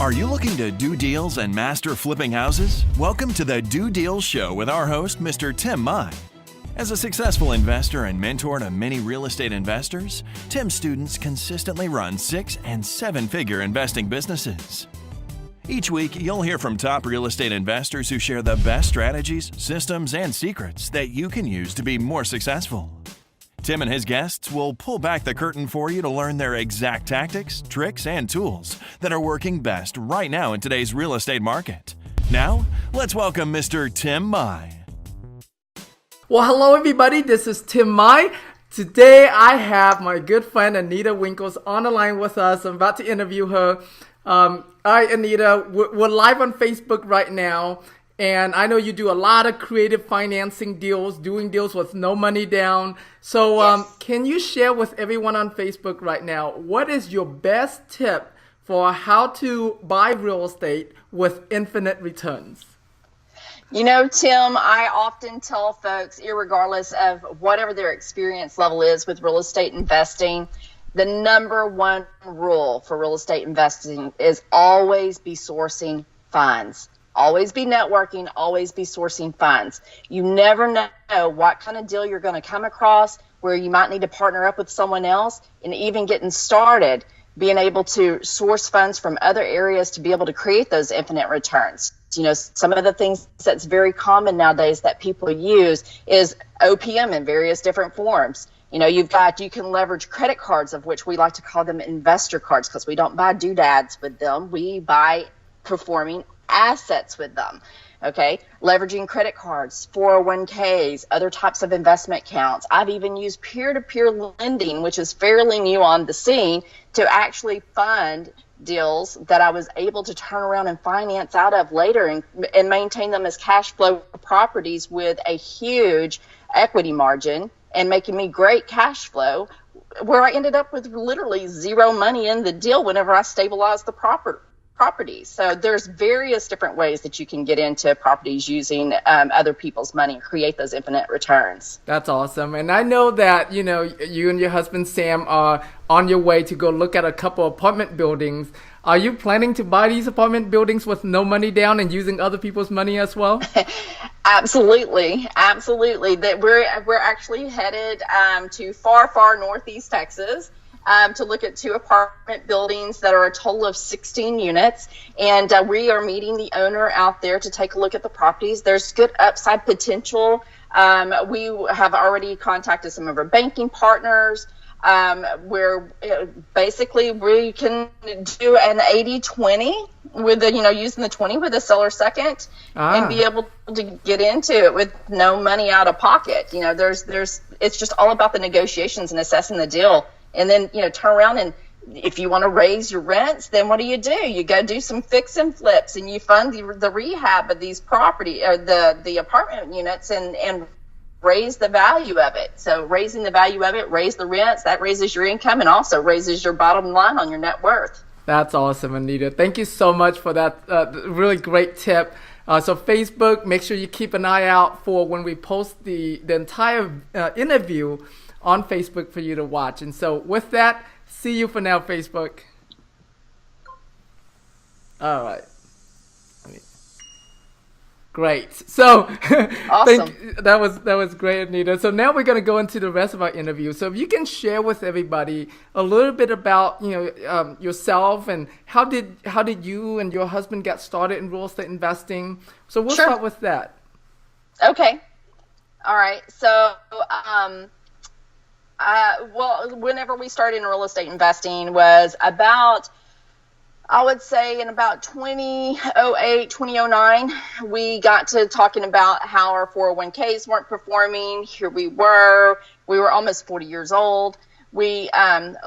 Are you looking to do deals and master flipping houses? Welcome to the DoDeals Show with our host, Mr. Tim Mai. As a successful investor and mentor to many real estate investors, Tim's students consistently run 6- and 7-figure investing businesses. Each week, you'll hear from top real estate investors who share the best strategies, systems, and secrets that you can use to be more successful. Tim and his guests will pull back the curtain for you to learn their exact tactics, tricks, and tools that are working best right now in today's real estate market. Now, let's welcome Mr. Tim Mai. Well, hello everybody, this is Tim Mai. Today I have my good friend Anita Winkles on the line with us. I'm about to interview her. Hi Anita, we're live on Facebook right now, and I know you do a lot of creative financing deals, doing deals with no money down. So Yes. Can you share with everyone on Facebook right now, what is your best tip for how to buy real estate with infinite returns? You know, Tim, I often tell folks, irregardless of whatever their experience level is with real estate investing, the number one rule for real estate investing is always be sourcing funds. Always be networking, always be sourcing funds. You never know what kind of deal you're going to come across where you might need to partner up with someone else, and even getting started, being able to source funds from other areas to be able to create those infinite returns. You know, some of the things that's very common nowadays that people use is OPM in various different forms. You know, you can leverage credit cards, of which we like to call them investor cards, because we don't buy doodads with them. We buy performing assets with them. Okay, leveraging credit cards, 401ks, other types of investment accounts. I've even used peer-to-peer lending, which is fairly new on the scene, to actually fund deals that I was able to turn around and finance out of later and maintain them as cash flow properties with a huge equity margin and making me great cash flow, where I ended up with literally zero money in the deal whenever I stabilized the property. So there's various different ways that you can get into properties using other people's money and create those infinite returns. That's awesome. And I know that, you know, you and your husband Sam are on your way to go look at a couple apartment buildings. Are you planning to buy these apartment buildings with no money down and using other people's money as well? Absolutely. That we're actually headed to far northeast Texas to look at 2 apartment buildings that are a total of 16 units. And we are meeting the owner out there to take a look at the properties. There's good upside potential. We have already contacted some of our banking partners, where basically we can do an 80-20 with using the 20 with the seller second and be able to get into it with no money out of pocket. You know, it's just all about the negotiations and assessing the deal. And then, turn around, and if you want to raise your rents, then what do? You go do some fix and flips, and you fund the rehab of these property or the apartment units and raise the value of it. So raising the value of it, raise the rents, that raises your income and also raises your bottom line on your net worth. That's awesome, Anita. Thank you so much for that really great tip. So Facebook, make sure you keep an eye out for when we post the entire interview on Facebook for you to watch. And so with that, see you for now, Facebook. All right. Great. So Awesome. that was great, Anita. So now we're going to go into the rest of our interview. So if you can share with everybody a little bit about yourself and how did you and your husband get started in real estate investing. So we'll start with that. Okay. All right. So whenever we started in real estate investing was about, I would say in about 2008, 2009, we got to talking about how our 401ks weren't performing. Here we were almost 40 years old. We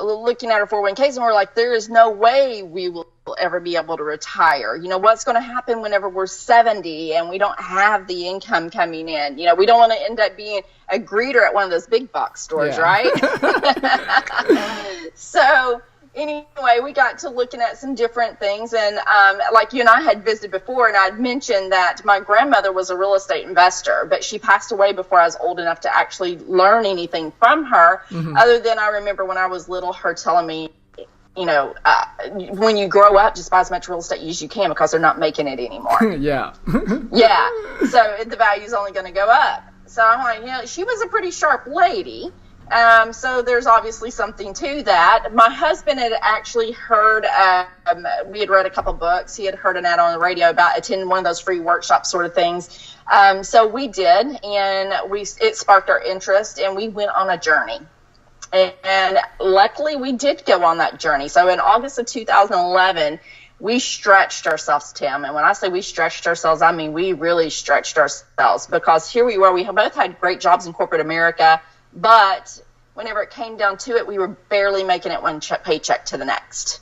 looking at our 401ks and we're like, there is no way we will ever be able to retire. You know, what's going to happen whenever we're 70 and we don't have the income coming in? You know, we don't want to end up being a greeter at one of those big box stores, right? So anyway, we got to looking at some different things, and like you and I had visited before, and I'd mentioned that my grandmother was a real estate investor, but she passed away before I was old enough to actually learn anything from her, other than I remember when I was little, her telling me when you grow up, just buy as much real estate as you can because they're not making it anymore. Yeah. Yeah. So the value is only going to go up. So I'm like, she was a pretty sharp lady. So there's obviously something to that. My husband had actually heard, we had read a couple books. He had heard an ad on the radio about attending one of those free workshop sort of things. So we did, and it sparked our interest, and we went on a journey. And luckily we did go on that journey. So in August of 2011, we stretched ourselves, Tim. And when I say we stretched ourselves, I mean we really stretched ourselves, because here we were. We both had great jobs in corporate America, but whenever it came down to it, we were barely making it one paycheck to the next.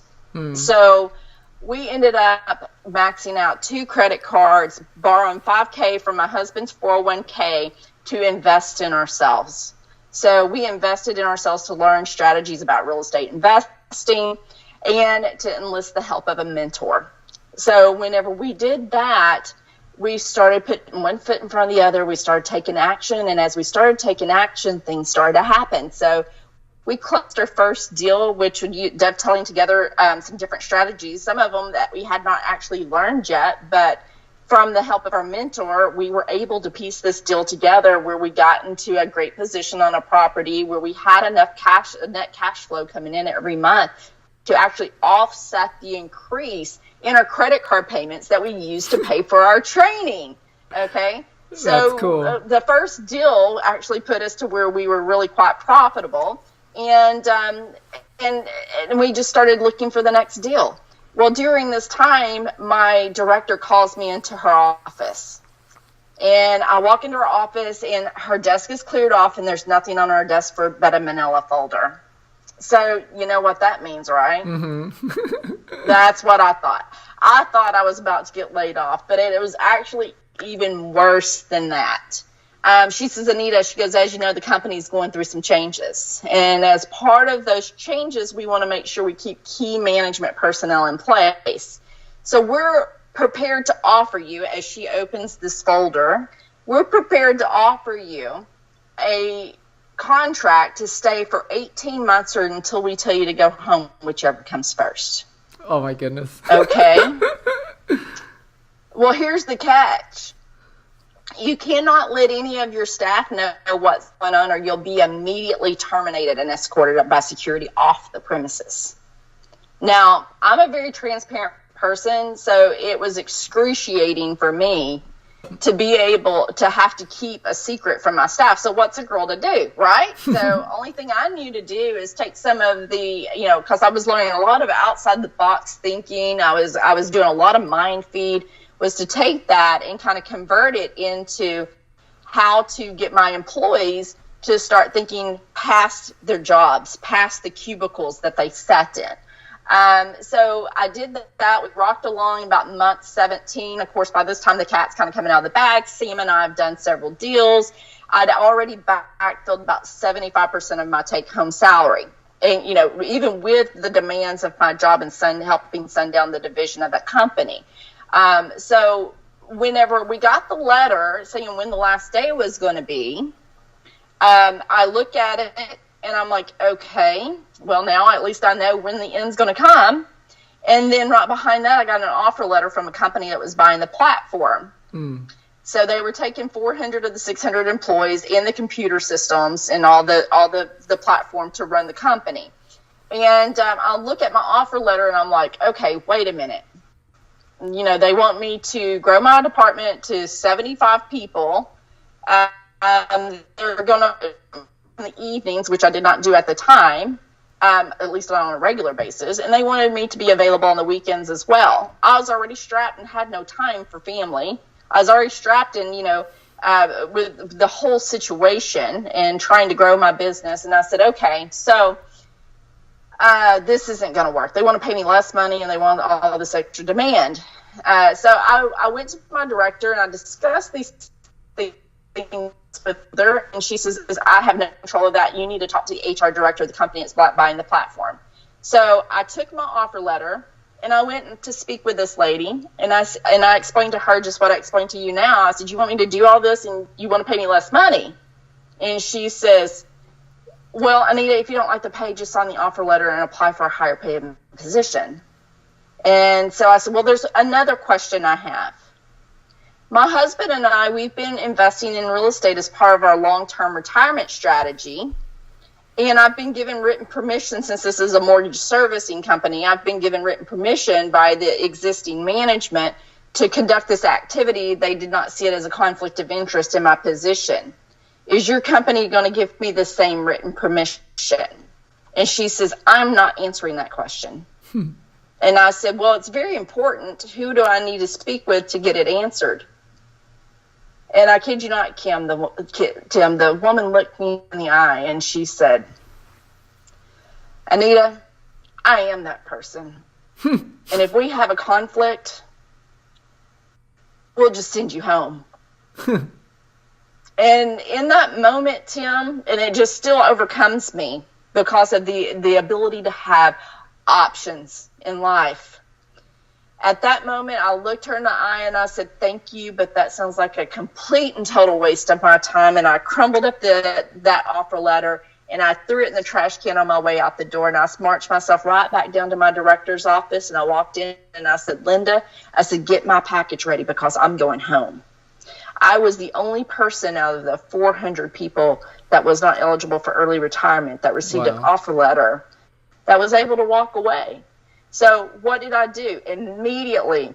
So we ended up maxing out 2 credit cards, borrowing $5,000 from my husband's 401k to invest in ourselves. So we invested in ourselves to learn strategies about real estate investing and to enlist the help of a mentor. So whenever we did that, we started putting one foot in front of the other. We started taking action. And as we started taking action, things started to happen. So we closed our first deal, which would dovetailing together some different strategies, some of them that we had not actually learned yet, but from the help of our mentor, we were able to piece this deal together where we got into a great position on a property where we had enough net cash flow coming in every month to actually offset the increase in our credit card payments that we used to pay for our training. Okay. So that's cool. The first deal actually put us to where we were really quite profitable. And we just started looking for the next deal. Well, during this time, my director calls me into her office, and I walk into her office, and her desk is cleared off, and there's nothing on her desk but a manila folder. So you know what that means, right? Mm-hmm. That's what I thought. I thought I was about to get laid off, but it was actually even worse than that. She says, Anita, she goes, as you know, the company's going through some changes. And as part of those changes, we want to make sure we keep key management personnel in place. So we're prepared to offer you, as she opens this folder, we're prepared to offer you a contract to stay for 18 months or until we tell you to go home, whichever comes first. Oh, my goodness. Okay. Well, here's the catch. You cannot let any of your staff know what's going on, or you'll be immediately terminated and escorted up by security off the premises. Now, I'm a very transparent person, so it was excruciating for me to be able to have to keep a secret from my staff. So what's a girl to do, right? So only thing I knew to do is take some of the, because I was learning a lot of outside the box thinking. I was doing a lot of mind feed, was to take that and kind of convert it into how to get my employees to start thinking past their jobs, past the cubicles that they sat in. So I did that. We rocked along about month 17. Of course, by this time, the cat's kind of coming out of the bag. Sam and I have done several deals. I'd already backfilled about 75% of my take-home salary. And, even with the demands of my job and helping sundown the division of that company. So whenever we got the letter saying when the last day was going to be, I look at it and I'm like, okay, well, now at least I know when the end's going to come. And then right behind that, I got an offer letter from a company that was buying the platform. So they were taking 400 of the 600 employees in the computer systems and all the platform to run the company. And I look at my offer letter and I'm like, okay, wait a minute. They want me to grow my department to 75 people. They're going to, in the evenings, which I did not do at the time, at least not on a regular basis. And they wanted me to be available on the weekends as well. I was already strapped and had no time for family. I was already strapped in, with the whole situation and trying to grow my business. And I said, okay, so this isn't going to work. They want to pay me less money and they want all this extra demand. So I went to my director and I discussed these things with her, and she says, I have no control of that. You need to talk to the HR director of the company that's buying the platform. So I took my offer letter and I went to speak with this lady, and I explained to her just what I explained to you now. I said, you want me to do all this and you want to pay me less money? And she says, well, Anita, if you don't like the pay, just sign the offer letter and apply for a higher paying position. And so I said, well, there's another question I have. My husband and I, we've been investing in real estate as part of our long-term retirement strategy. And I've been given written permission, since this is a mortgage servicing company, I've been given written permission by the existing management to conduct this activity. They did not see it as a conflict of interest in my position. Is your company going to give me the same written permission? And she says, I'm not answering that question. And I said, well, it's very important. Who do I need to speak with to get it answered? And I kid you not, Tim, the woman looked me in the eye and she said, Anita, I am that person. And if we have a conflict, we'll just send you home. And in that moment, Tim, and it just still overcomes me because of the ability to have options in life. At that moment, I looked her in the eye and I said, thank you, but that sounds like a complete and total waste of my time. And I crumbled up that offer letter and I threw it in the trash can on my way out the door. And I marched myself right back down to my director's office. And I walked in and I said, Linda, I said, get my package ready because I'm going home. I was the only person out of the 400 people that was not eligible for early retirement that received an offer letter that was able to walk away. So what did I do? Immediately,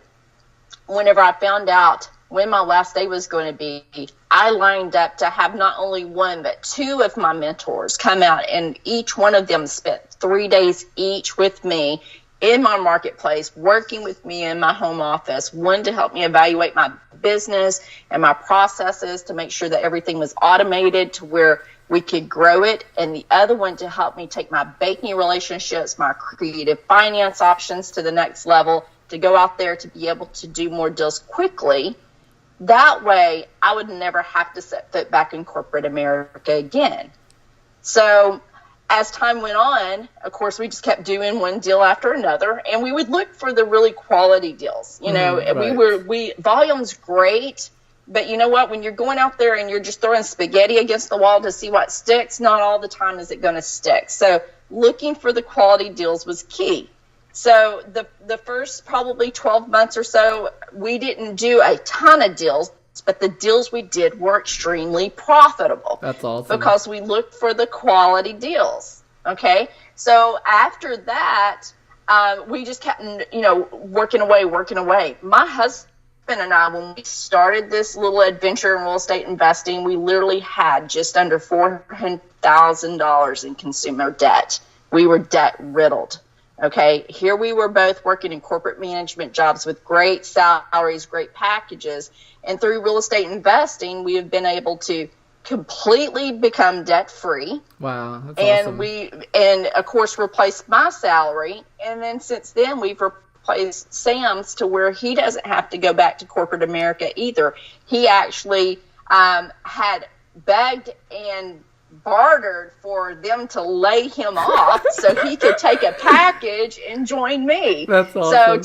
whenever I found out when my last day was going to be, I lined up to have not only one, but two of my mentors come out, and each one of them spent 3 days each with me in my marketplace, working with me in my home office, one to help me evaluate my business and my processes to make sure that everything was automated to where we could grow it, and the other one to help me take my banking relationships, my creative finance options to the next level, to go out there to be able to do more deals quickly. That way, I would never have to set foot back in corporate America again. So as time went on, of course, we just kept doing one deal after another, and we would look for the really quality deals. You know, right. Volume's great. But you know what? When you're going out there and you're just throwing spaghetti against the wall to see what sticks, not all the time is it going to stick. So looking for the quality deals was key. So the first probably 12 months or so, we didn't do a ton of deals, but the deals we did were extremely profitable. That's awesome. Because we looked for the quality deals. Okay. So after that, we just kept, working away. My husband and I, when we started this little adventure in real estate investing, we literally had just under $400,000 in consumer debt. We were debt riddled. Okay. Here we were both working in corporate management jobs with great salaries, great packages. And through real estate investing, we have been able to completely become debt free. Wow. That's awesome. And of course, replaced my salary. And then since then, we've replaced Sam's to where he doesn't have to go back to corporate America either. He actually had begged and bartered for them to lay him off so he could take a package and join me. That's awesome.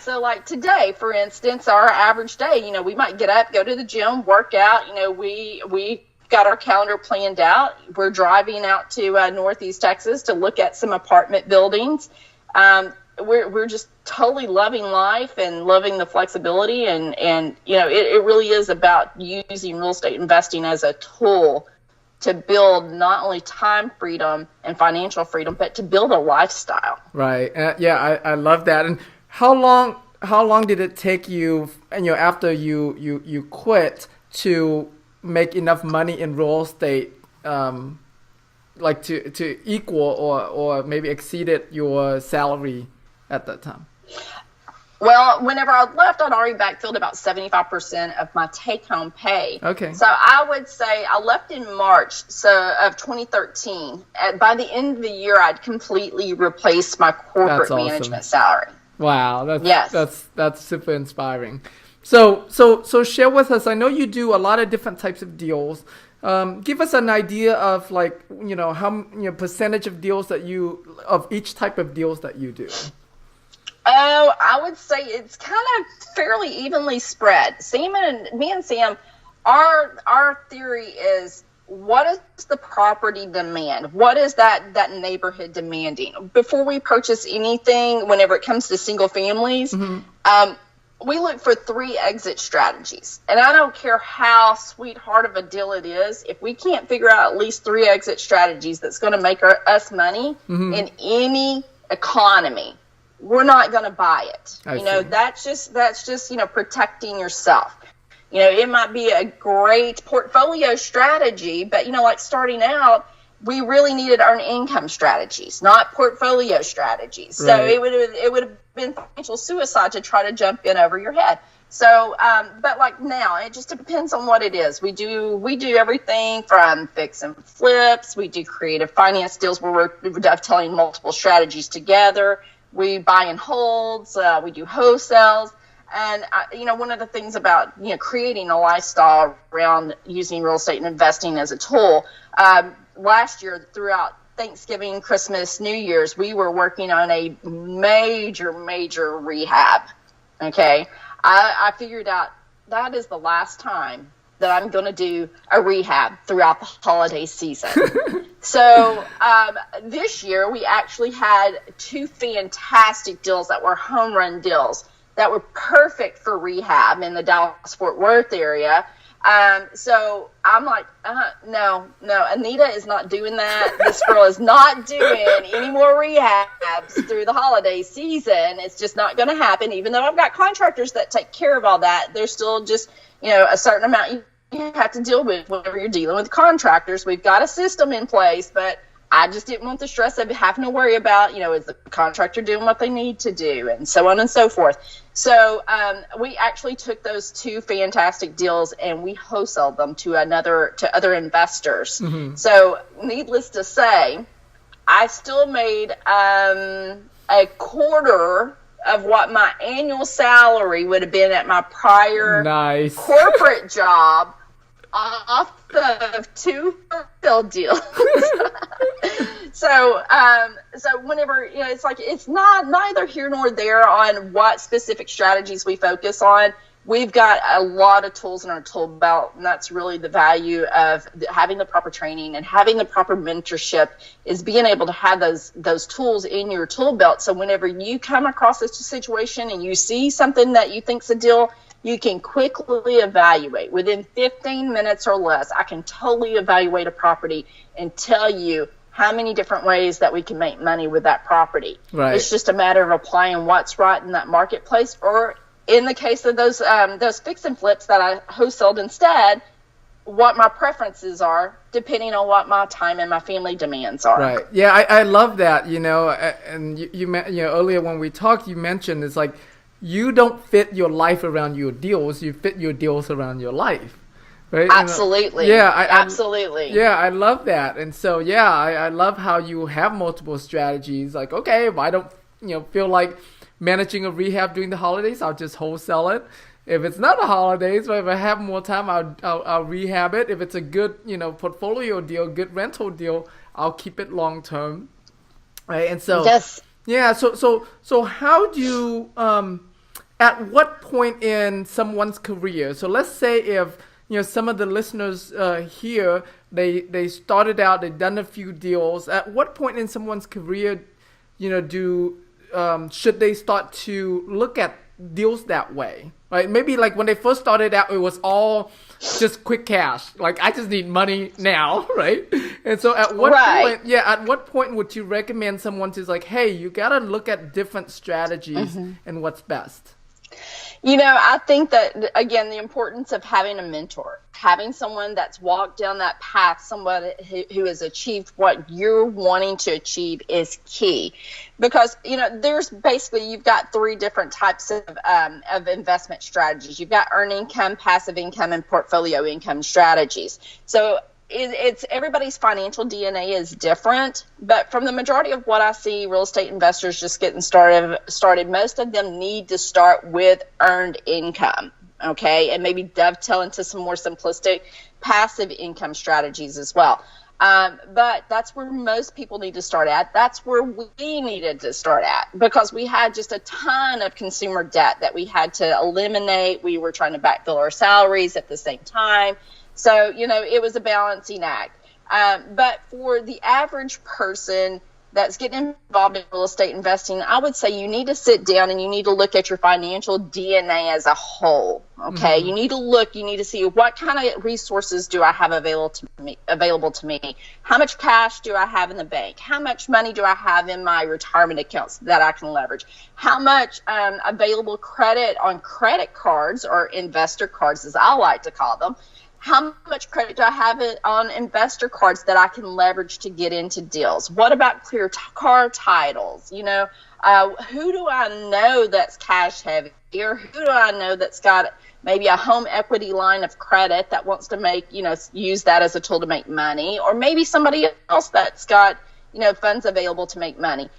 So like today, for instance, our average day, we might get up, go to the gym, work out. We got our calendar planned out. We're driving out to Northeast Texas to look at some apartment buildings. We're just totally loving life and loving the flexibility. And it really is about using real estate investing as a tool to build not only time freedom and financial freedom, but to build a lifestyle. Right. I love that. And how long did it take you, after you quit, to make enough money in real estate, like to equal or maybe exceeded your salary at that time? Well, whenever I left, I'd already backfilled about 75% of my take-home pay. Okay. So I would say I left in March of 2013. By the end of the year, I'd completely replaced my corporate management salary. Wow, that's super inspiring. So share with us. I know you do a lot of different types of deals. Give us an idea of how percentage of deals of each type of deals that you do. Oh, I would say it's kind of fairly evenly spread. Me and Sam, our theory is what is the property demand? What is that neighborhood demanding? Before we purchase anything, whenever it comes to single families, we look for 3 exit strategies. And I don't care how sweetheart of a deal it is, if we can't figure out at least 3 exit strategies that's going to make us money in any economy, we're not going to buy it. That's just protecting yourself. It might be a great portfolio strategy, but like starting out, we really needed earned income strategies, not portfolio strategies. Right. So it would have been financial suicide to try to jump in over your head. So, but like now, it just depends on what it is. We do everything from fix and flips. We do creative finance deals where we're dovetailing multiple strategies together. We buy and holds. We do wholesales. And, one of the things about, creating a lifestyle around using real estate and investing as a tool, last year throughout Thanksgiving, Christmas, New Year's, we were working on a major rehab. Okay. I figured out that is the last time that I'm going to do a rehab throughout the holiday season. So this year we actually had 2 fantastic deals that were home run deals that were perfect for rehab in the Dallas-Fort Worth area. So I'm like, no, Anita is not doing that. This girl is not doing any more rehabs through the holiday season. It's just not going to happen. Even though I've got contractors that take care of all that, there's still just, a certain amount you have to deal with whenever you're dealing with contractors. We've got a system in place, but I just didn't want the stress of having to worry about, is the contractor doing what they need to do, and so on and so forth. So we actually took those 2 fantastic deals and we wholesaled them to other investors. So needless to say, I still made a quarter of what my annual salary would have been at my prior corporate job off of 2 wholesale deals. So whenever, it's like, it's neither here nor there on what specific strategies we focus on. We've got a lot of tools in our tool belt, and that's really the value of having the proper training and having the proper mentorship, is being able to have those tools in your tool belt. So whenever you come across a situation and you see something that you think's a deal, you can quickly evaluate. Within 15 minutes or less, I can totally evaluate a property and tell you how many different ways that we can make money with that property. Right. It's just a matter of applying what's right in that marketplace, or in the case of those fix and flips that I wholesaled instead, what my preferences are, depending on what my time and my family demands are. Right. Yeah, I love that. And you earlier when we talked, you mentioned it's like you don't fit your life around your deals; you fit your deals around your life. Right? Absolutely. Absolutely. Yeah, I love that. And so, I love how you have multiple strategies. Like, okay, if I don't, feel like managing a rehab during the holidays, I'll just wholesale it. If it's not the holidays, but if I have more time, I'll rehab it. If it's a good, portfolio deal, good rental deal, I'll keep it long term. Right? And so, yes. Yeah. So how do you, at what point in someone's career? So let's say if some of the listeners here, they started out, they've done a few deals. At what point in someone's career, should they start to look at deals that way? Right? Maybe like when they first started out, it was all just quick cash. Like, I just need money now, right? And so at what point would you recommend someone to like, hey, you got to look at different strategies and what's best? I think that, again, the importance of having a mentor, having someone that's walked down that path, somebody who has achieved what you're wanting to achieve is key. Because, there's basically, you've got 3 different types of investment strategies. You've got earned income, passive income, and portfolio income strategies. So it's everybody's financial DNA is different, but from the majority of what I see real estate investors just getting started, most of them need to start with earned income, okay, and maybe dovetail into some more simplistic passive income strategies as well. But that's where most people need to start at. That's where we needed to start at, because we had just a ton of consumer debt that we had to eliminate. We were trying to backfill our salaries at the same time. So, it was a balancing act. But for the average person that's getting involved in real estate investing, I would say you need to sit down and you need to look at your financial DNA as a whole. Okay. You need to see what kind of resources do I have available to me? How much cash do I have in the bank? How much money do I have in my retirement accounts that I can leverage? How much available credit on credit cards, or investor cards as I like to call them? How much credit do I have on investor cards that I can leverage to get into deals? What about clear car titles? Who do I know that's cash heavy? Or who do I know that's got maybe a home equity line of credit that wants to use that as a tool to make money? Or maybe somebody else that's got, funds available to make money.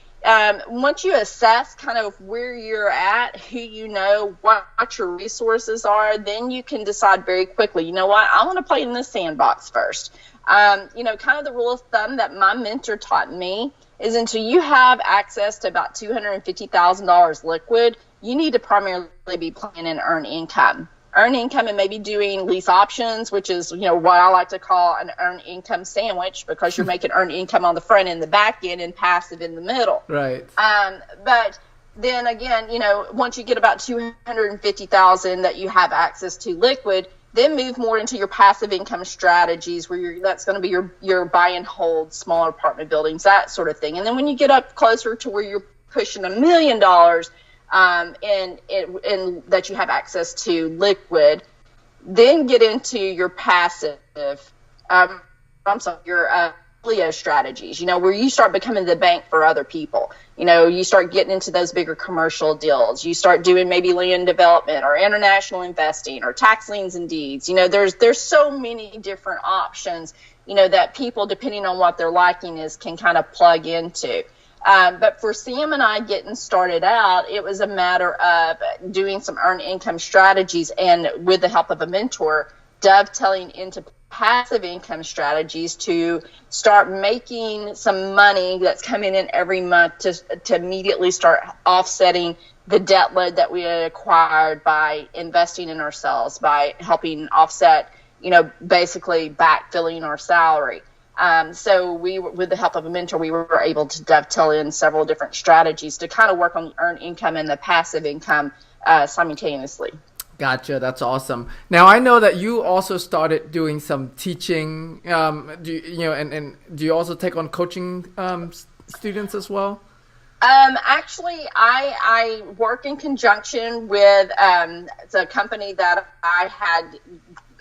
Once you assess kind of where you're at, who you know, what your resources are, then you can decide very quickly, you know what, I want to play in this sandbox first. Kind of the rule of thumb that my mentor taught me is until you have access to about $250,000 liquid, you need to primarily be playing in earned income. Earned income and maybe doing lease options, which is, what I like to call an earned income sandwich, because you're making earned income on the front end, the back end, and passive in the middle. Right. But then again, once you get about $250,000 that you have access to liquid, then move more into your passive income strategies, where that's going to be your buy and hold smaller apartment buildings, that sort of thing. And then when you get up closer to where you're pushing $1 million, and that you have access to liquid, then get into your passive, your Leo strategies, where you start becoming the bank for other people. You start getting into those bigger commercial deals. You start doing maybe land development or international investing or tax liens and deeds. There's so many different options, that people, depending on what their liking is, can kind of plug into. But for Sam and I getting started out, it was a matter of doing some earned income strategies, and with the help of a mentor, dovetailing into passive income strategies to start making some money that's coming in every month to immediately start offsetting the debt load that we had acquired by investing in ourselves, by helping offset, basically backfilling our salary. So with the help of a mentor, we were able to dovetail in several different strategies to kind of work on the earned income and the passive income simultaneously. Gotcha. That's awesome. Now, I know that you also started doing some teaching. Do you also take on coaching students as well? Actually, I work in conjunction with the company that I had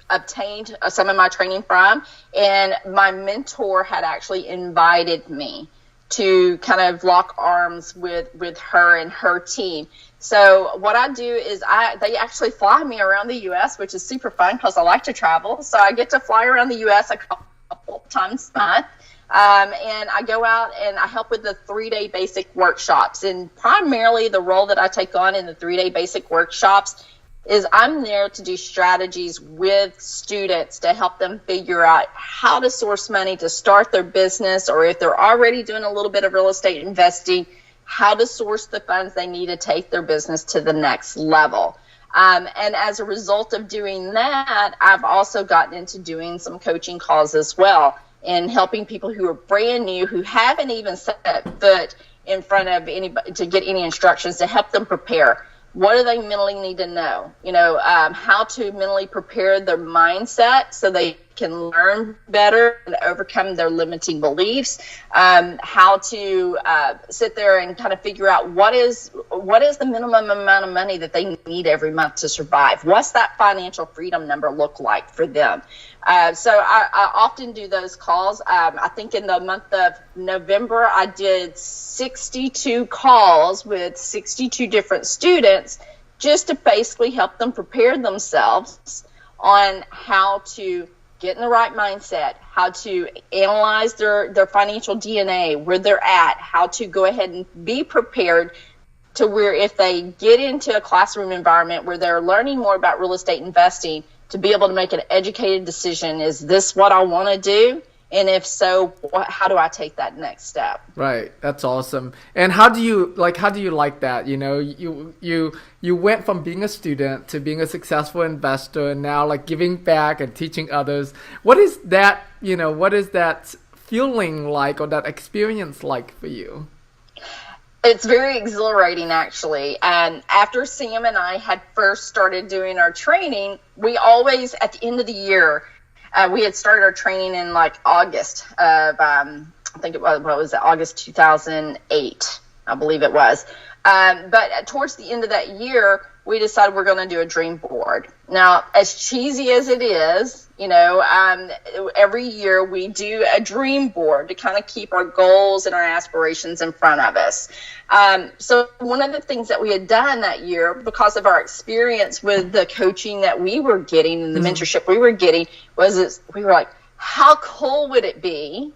obtained some of my training from, and my mentor had actually invited me to kind of lock arms with her and her team. So what I do is they actually fly me around the U.S., which is super fun because I like to travel. So I get to fly around the U.S. a couple times a month. And I go out and I help with the 3-day basic workshops. And primarily the role that I take on in the 3-day basic workshops is I'm there to do strategies with students to help them figure out how to source money to start their business, or if they're already doing a little bit of real estate investing, how to source the funds they need to take their business to the next level. And as a result of doing that, I've also gotten into doing some coaching calls as well, and helping people who are brand new, who haven't even set foot in front of anybody to get any instructions, to help them prepare. What do they mentally need to know? How to mentally prepare their mindset so they can learn better and overcome their limiting beliefs. How to sit there and kind of figure out what is the minimum amount of money that they need every month to survive. What's that financial freedom number look like for them? So I often do those calls. I think in the month of November, I did 62 calls with 62 different students, just to basically help them prepare themselves on how to get in the right mindset, how to analyze their financial DNA, where they're at, how to go ahead and be prepared to where if they get into a classroom environment where they're learning more about real estate investing, to be able to make an educated decision. Is this what I want to do? And if so, how do I take that next step? Right. That's awesome. And how do you like that? You know, you went from being a student to being a successful investor, and now like giving back and teaching others. What is that, what is that feeling like, or that experience like for you? It's very exhilarating, actually. And after Sam and I had first started doing our training, we always, at the end of the year, we had started our training in like August of, I think it was, what was it, August 2008, I believe it was. But towards the end of that year, we decided we're going to do a dream board. Now, as cheesy as it is, every year we do a dream board to kind of keep our goals and our aspirations in front of us. So one of the things that we had done that year, because of our experience with the coaching that we were getting and the mentorship we were getting, we were like, how cool would it be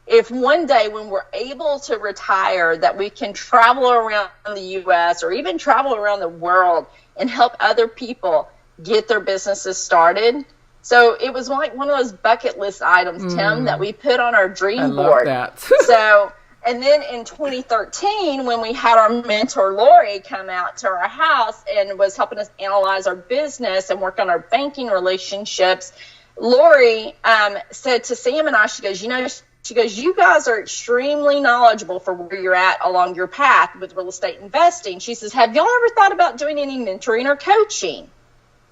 if one day when we're able to retire that we can travel around the U.S. or even travel around the world and help other people get their businesses started? So it was like one of those bucket list items, Tim, that we put on our dream board. I love that. So, and then in 2013, when we had our mentor Lori come out to our house and was helping us analyze our business and work on our banking relationships, Lori said to Sam and I, she goes, you guys are extremely knowledgeable for where you're at along your path with real estate investing. She says, have y'all ever thought about doing any mentoring or coaching?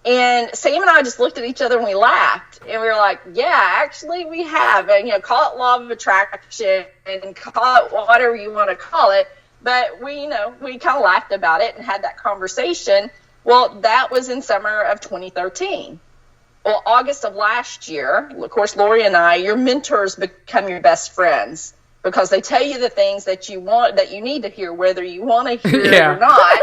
And Sam and I just looked at each other and we laughed. And we were like, yeah, actually we have. And, call it law of attraction and call it whatever you want to call it. But we kind of laughed about it and had that conversation. Well, that was in summer of 2013. Well, August of last year, of course, Lori and I, your mentors become your best friends because they tell you the things that you need to hear, whether you want to hear it or not.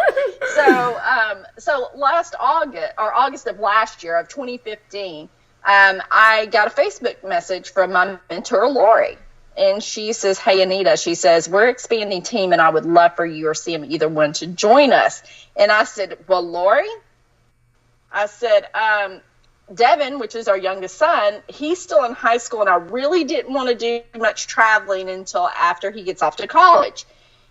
So last August of last year of 2015, I got a Facebook message from my mentor, Lori. And she says, hey, Anita, she says, we're expanding team and I would love for you or Sam, either one, to join us. And I said, well, Lori, I said, Devin, which is our youngest son, he's still in high school, and I really didn't want to do much traveling until after he gets off to college.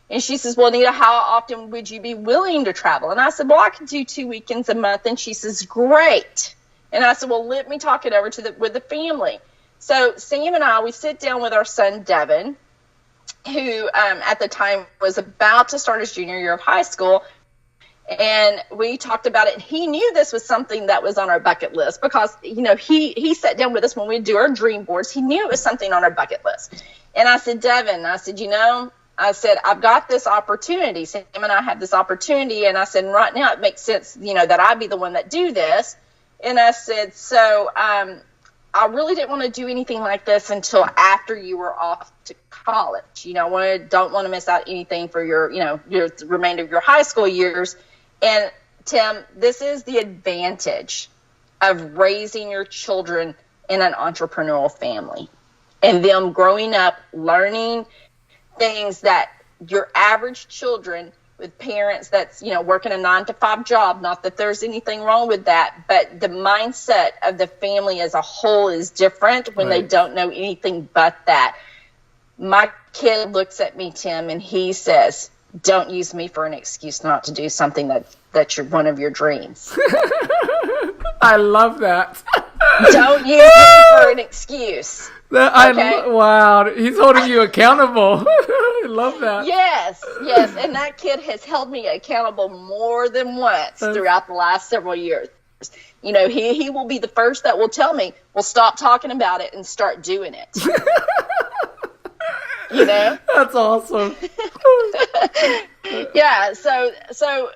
And she says, well, Anita, how often would you be willing to travel? And I said, well, I could do 2 weekends a month. And she says, great. And I said, well, let me talk it over with the family. So Sam and I, we sit down with our son, Devin, who at the time was about to start his junior year of high school. And we talked about it. And he knew this was something that was on our bucket list because, he sat down with us when we do our dream boards. He knew it was something on our bucket list. And I said, Devin, I said, I've got this opportunity. Sam and I have this opportunity. And I said, right now it makes sense, that I be the one that do this. And I said, so I really didn't want to do anything like this until after you were off to college. Don't want to miss out anything for your remainder of your high school years. And Tim, this is the advantage of raising your children in an entrepreneurial family and them growing up learning things that your average children with parents that's, working a 9-to-5 job, not that there's anything wrong with that, but the mindset of the family as a whole is different when they don't know anything but that. My kid looks at me, Tim, and he says, don't use me for an excuse not to do something that's one of your dreams. I love that. Don't use me for an excuse. Wow, he's holding you accountable. I love that. Yes, and that kid has held me accountable more than once throughout the last several years. He will be the first that will tell me, well, stop talking about it and start doing it. That's awesome. Yeah, so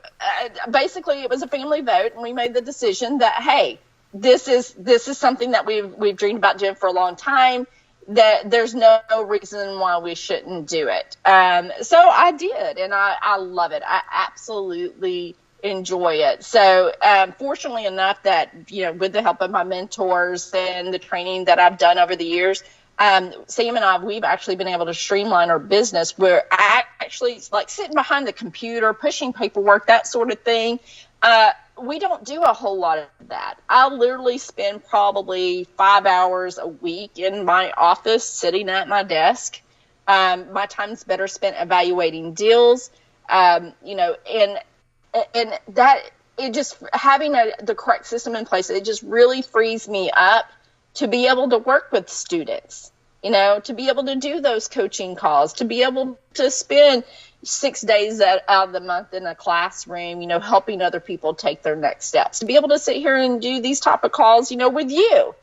basically it was a family vote, and we made the decision that, hey, this is something that we've dreamed about doing for a long time, that there's no reason why we shouldn't do it. So I did, and I love it. I absolutely enjoy it. So fortunately enough that, with the help of my mentors and the training that I've done over the years, Sam and I, we've actually been able to streamline our business where I actually, like sitting behind the computer, pushing paperwork, that sort of thing. we don't do a whole lot of that. I literally spend probably 5 hours a week in my office sitting at my desk. My time's better spent evaluating deals, and that it just having the correct system in place, it just really frees me up to be able to work with students, to be able to do those coaching calls, to be able to spend 6 days out of the month in a classroom, helping other people take their next steps, to be able to sit here and do these type of calls, with you.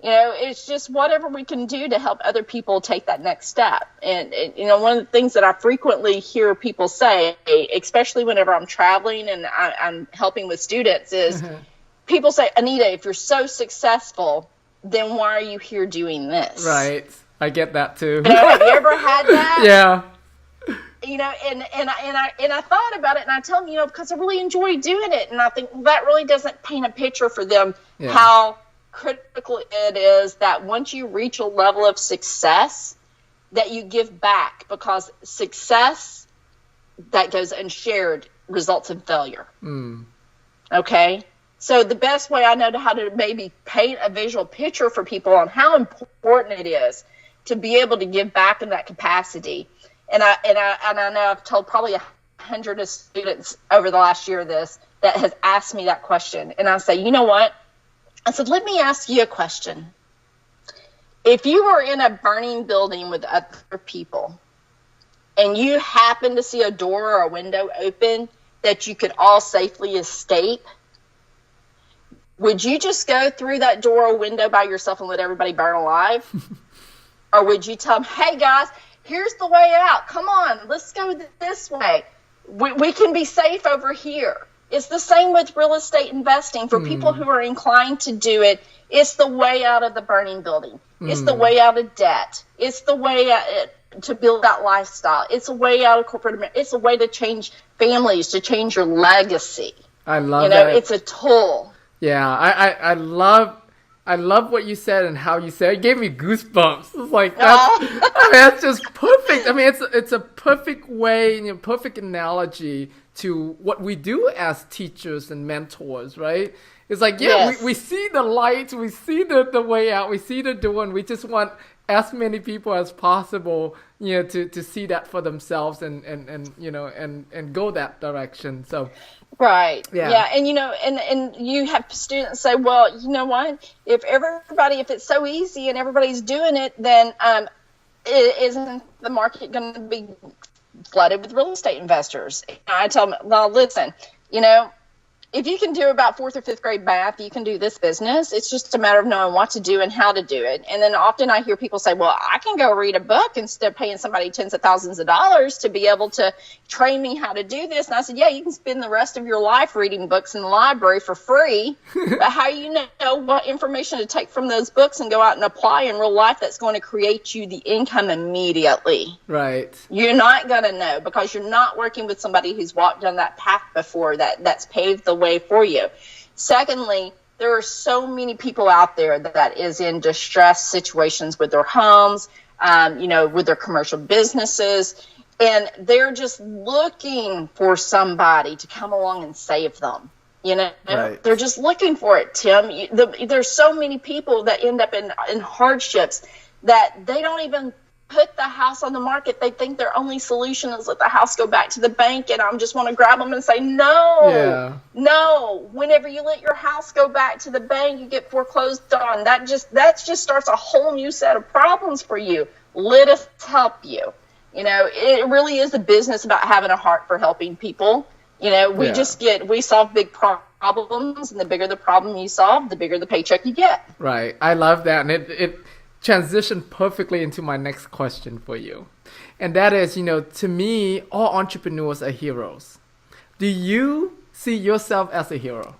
It's just whatever we can do to help other people take that next step. And one of the things that I frequently hear people say, especially whenever I'm traveling and I'm helping with students, is people say, Anita, if you're so successful, then why are you here doing this? Right. I get that too. Have you ever had that? Yeah. And I thought about it, and I tell them, because I really enjoy doing it. And I think that really doesn't paint a picture for them how critical it is that once you reach a level of success, that you give back, because success that goes unshared results in failure. Okay? So the best way I know how to maybe paint a visual picture for people on how important it is to be able to give back in that capacity. And I know I've told probably 100 of students over the last year this that has asked me that question. And I say, you know what? I said, let me ask you a question. If you were in a burning building with other people and you happen to see a door or a window open that you could all safely escape, would you just go through that door or window by yourself and let everybody burn alive? Or would you tell them, hey guys, here's the way out. Come on, let's go this way. We can be safe over here. It's the same with real estate investing. For people who are inclined to do it, it's the way out of the burning building. It's the way out of debt. It's the way out to build that lifestyle. It's a way out of corporate America. It's a way to change families, to change your legacy. I love that. It's a tool. Yeah, I love what you said and how you said it. It gave me goosebumps. It's like that's just perfect. I mean, it's a perfect way, perfect analogy to what we do as teachers and mentors, right? It's like, we see the light, we see the way out, we see the door, and we just want as many people as possible, to see that for themselves and go that direction. So. Right. Yeah. And, and you have students say, well, you know what, if it's so easy and everybody's doing it, then isn't the market going to be flooded with real estate investors? And I tell them, well, listen, if you can do about 4th or 5th grade math, you can do this business. It's just a matter of knowing what to do and how to do it. And then often I hear people say, well, I can go read a book instead of paying somebody tens of thousands of dollars to be able to train me how to do this. And I said, yeah, you can spend the rest of your life reading books in the library for free. But how do you know what information to take from those books and go out and apply in real life that's going to create you the income immediately? Right. You're not going to know, because you're not working with somebody who's walked down that path before, that's paved the way for you. Secondly, there are so many people out there that is in distressed situations with their homes, with their commercial businesses, and they're just looking for somebody to come along and save them. Right. They're just looking for it, Tim. There's so many people that end up in hardships that they don't even put the house on the market. They think their only solution is let the house go back to the bank, and I just want to grab them and say, no. Whenever you let your house go back to the bank, you get foreclosed on. That just starts a whole new set of problems for you. Let us help you. It really is a business about having a heart for helping people. We solve big problems, and the bigger the problem you solve, the bigger the paycheck you get. Right. I love that, and it transitioned perfectly into my next question for you. And that is, to me, all entrepreneurs are heroes. Do you see yourself as a hero?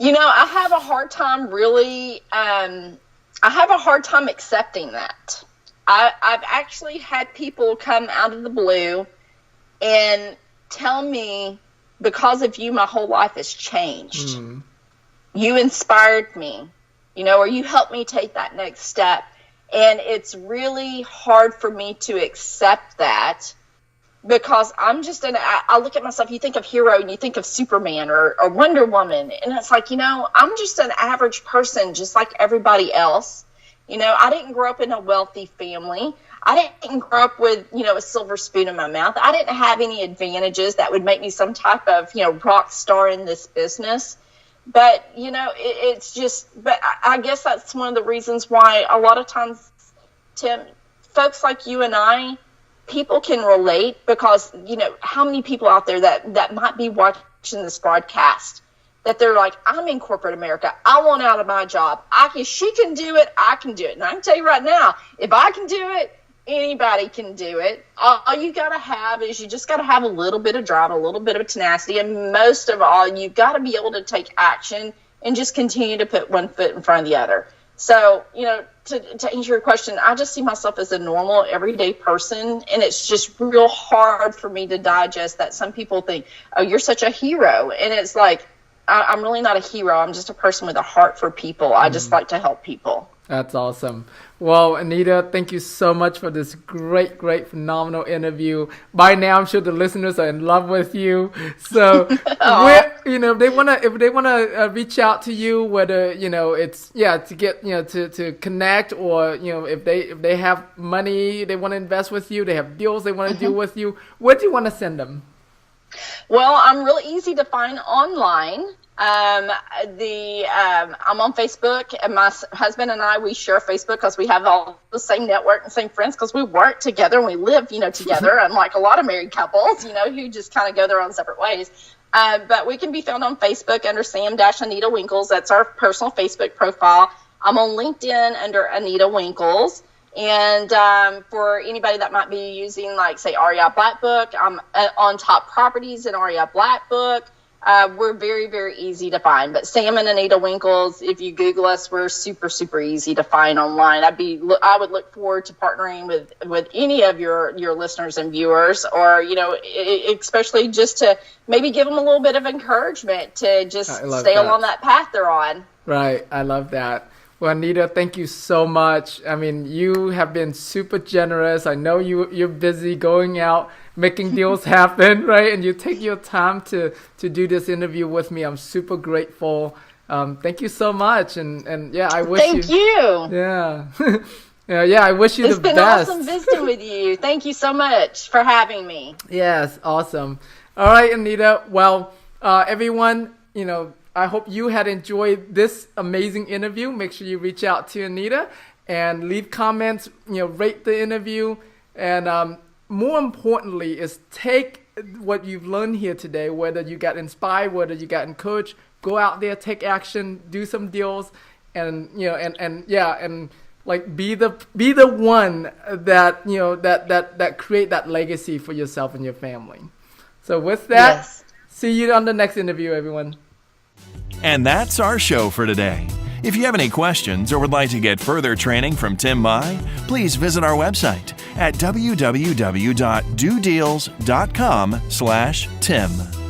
I have a hard time accepting that. I've actually had people come out of the blue and tell me, because of you, my whole life has changed. You inspired me. Or you helped me take that next step. And it's really hard for me to accept that because I look at myself, you think of hero and you think of Superman or Wonder Woman. And it's like, I'm just an average person, just like everybody else. I didn't grow up in a wealthy family. I didn't grow up with, a silver spoon in my mouth. I didn't have any advantages that would make me some type of, rock star in this business. But, it's just, but I guess that's one of the reasons why a lot of times, Tim, folks like you and I, people can relate, because, how many people out there that might be watching this broadcast that they're like, I'm in corporate America. I want out of my job. She can do it. I can do it. And I can tell you right now, if I can do it, anybody can do it. All you got to have is you just got to have a little bit of drive, a little bit of tenacity. And most of all, you've got to be able to take action and just continue to put one foot in front of the other. So, to answer your question, I just see myself as a normal, everyday person. And it's just real hard for me to digest that some people think, oh, you're such a hero. And it's like, I'm really not a hero. I'm just a person with a heart for people. I just like to help people. That's awesome. Well, Anita, thank you so much for this great, phenomenal interview. By now, I'm sure the listeners are in love with you. So, if they wanna reach out to you, whether it's to get to connect, or if they have money they want to invest with you, they have deals they want to do with you, where do you want to send them? Well, I'm really easy to find online. I'm on Facebook, and my husband and I, we share Facebook because we have all the same network and same friends, because we work together and we live, together, unlike a lot of married couples, who just kind of go their own separate ways. But we can be found on Facebook under Sam-Anita Winkles. That's our personal Facebook profile. I'm on LinkedIn under Anita Winkles. And for anybody that might be using, like, say, REI Black Book, I'm on Top Properties in REI Black Book. We're very, very easy to find. But Sam and Anita Winkles, if you Google us, we're super, super easy to find online. I would look forward to partnering with any of your listeners and viewers, or, especially just to maybe give them a little bit of encouragement to just stay along that path they're on. Right. I love that. Well, Anita, thank you so much. I mean, you have been super generous. I know you're busy going out, making deals happen, right? And you take your time to do this interview with me. I'm super grateful. Thank you so much. And I wish Thank you. Yeah. I wish you the best. It's been awesome visiting with you. Thank you so much for having me. Yes, awesome. All right, Anita. Well, everyone, I hope you had enjoyed this amazing interview. Make sure you reach out to Anita and leave comments, rate the interview. And more importantly is take what you've learned here today, whether you got inspired, whether you got encouraged, go out there, take action, do some deals, and like be the one that, that create that legacy for yourself and your family. So with that, See you on the next interview, everyone. And that's our show for today. If you have any questions or would like to get further training from Tim Mai, please visit our website at www.dodeals.com/Tim.